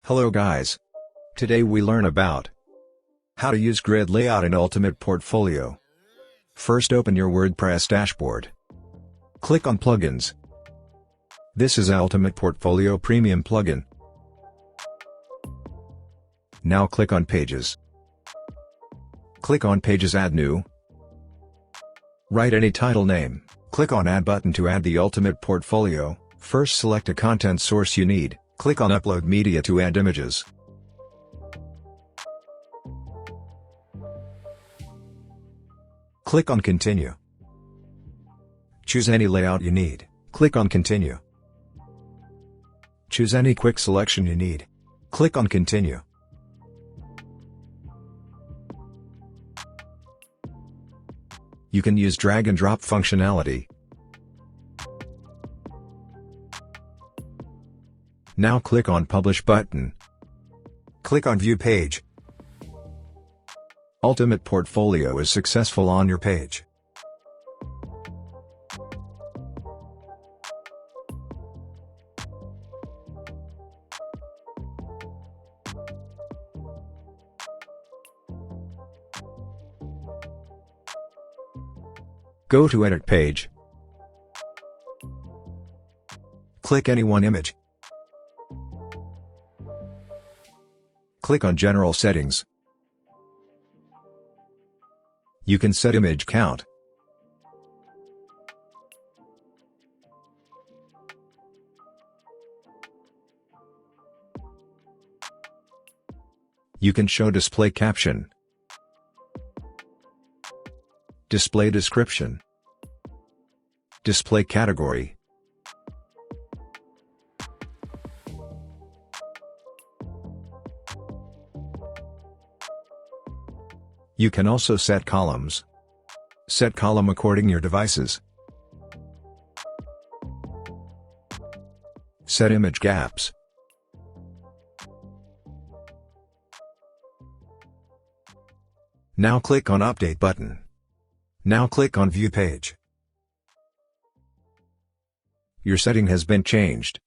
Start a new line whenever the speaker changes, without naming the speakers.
Hello guys. Today we learn about how to use grid layout in Ultimate Portfolio. First, open your WordPress dashboard. Click on Plugins. This is Ultimate Portfolio Premium plugin. Now click on Pages. Click on Pages, Add New. Write any title name. Click on Add button to add the Ultimate Portfolio. First, select a content source you need. Click on Upload Media to add images. Click on Continue. Choose any layout you need. Click on Continue. Choose any quick selection you need. Click on Continue. You can use drag and drop functionality. Now click on Publish button. Click on View Page. Ultimate Portfolio is successful on your page. Go to Edit Page. Click any one image. Click on General Settings. You can set image count. You can show display caption, display description, display category. You can also set columns. Set column according your devices. Set image gaps. Now click on Update button. Now click on View Page. Your setting has been changed.